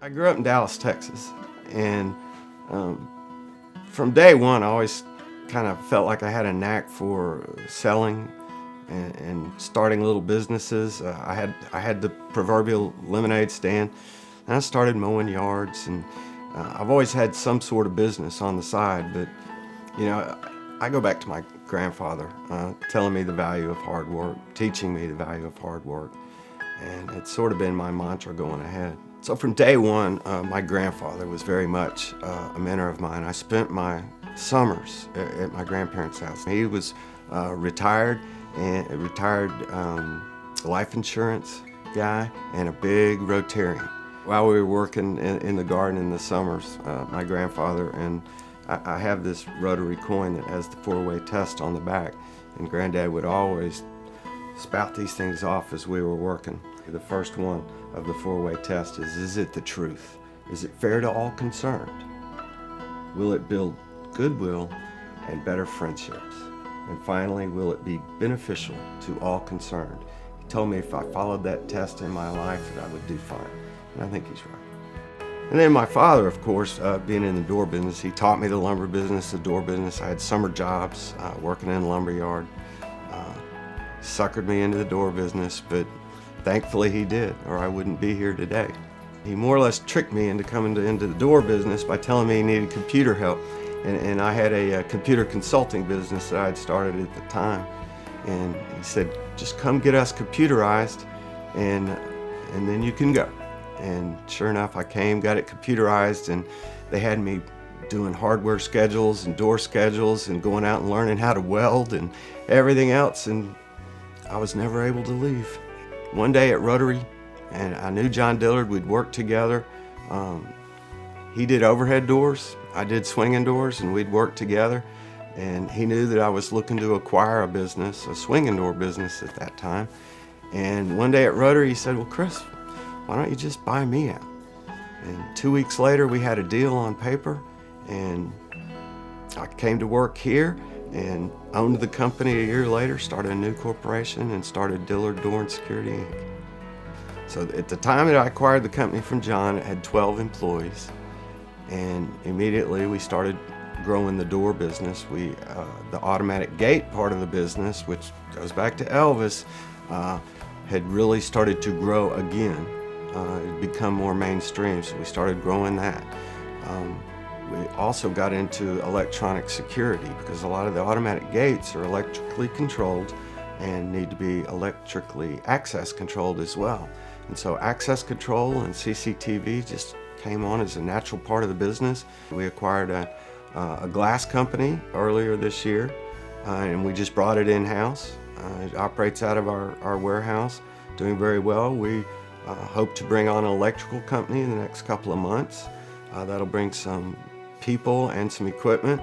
I grew up in Dallas, Texas, and from day one, I always kind of felt like I had a knack for selling and starting little businesses. I had the proverbial lemonade stand, and I started mowing yards, and I've always had some sort of business on the side. But you know, I go back to my grandfather telling me the value of hard work, teaching me the value of hard work, and it's sort of been my mantra going ahead. So from day one, my grandfather was very much a mentor of mine. I spent my summers at my grandparents' house. He was retired life insurance guy and a big Rotarian. While we were working in the garden in the summers, my grandfather and I have this rotary coin that has the four-way test on the back, and Granddad would always spout these things off as we were working. The first one of the four-way test is it the truth? Is it fair to all concerned? Will it build goodwill and better friendships? And finally, will it be beneficial to all concerned? He told me if I followed that test in my life that I would do fine, and I think he's right. And then my father, of course, being in the door business, he taught me the lumber business, the door business. I had summer jobs working in a lumber yard. Suckered me into the door business, but thankfully he did, or I wouldn't be here today. He more or less tricked me into coming into the door business by telling me he needed computer help. And I had a computer consulting business that I had started at the time. And he said, just come get us computerized and then you can go. And sure enough, I came, got it computerized, and they had me doing hardware schedules and door schedules and going out and learning how to weld and everything else. And I was never able to leave. One day at Rotary, and I knew John Dillard, we'd worked together. He did overhead doors, I did swinging doors, and we'd worked together. And he knew that I was looking to acquire a business, a swinging door business at that time. And one day at Rotary, he said, well, Chris, why don't you just buy me out? And 2 weeks later, we had a deal on paper, and I came to work here and owned the company a year later, started a new corporation, and started Dillard Door and Security, Inc. So at the time that I acquired the company from John, it had 12 employees, and immediately we started growing the door business. The automatic gate part of the business, which goes back to Elvis, had really started to grow again. It had become more mainstream, so we started growing that. We also got into electronic security because a lot of the automatic gates are electrically controlled and need to be electrically access controlled as well. And so access control and CCTV just came on as a natural part of the business. We acquired a glass company earlier this year, and we just brought it in-house. It operates out of our warehouse, doing very well. We hope to bring on an electrical company in the next couple of months. That'll bring some people and some equipment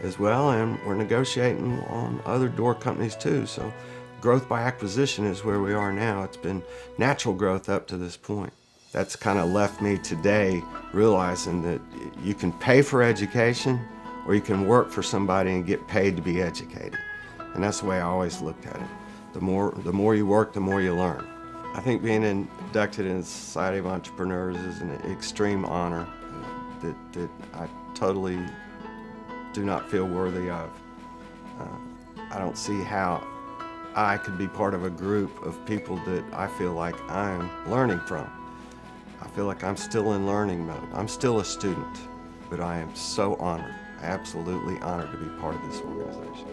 as well, and we're negotiating on other door companies too. So growth by acquisition is where we are now. It's been natural growth up to this point. That's kind of left me today realizing that you can pay for education or you can work for somebody and get paid to be educated. And that's the way I always looked at it. The more you work, the more you learn. I think being inducted in the Society of Entrepreneurs is an extreme honor that I totally do not feel worthy of. I don't see how I could be part of a group of people that I feel like I'm learning from. I feel like I'm still in learning mode. I'm still a student, but I am so honored, absolutely honored to be part of this organization.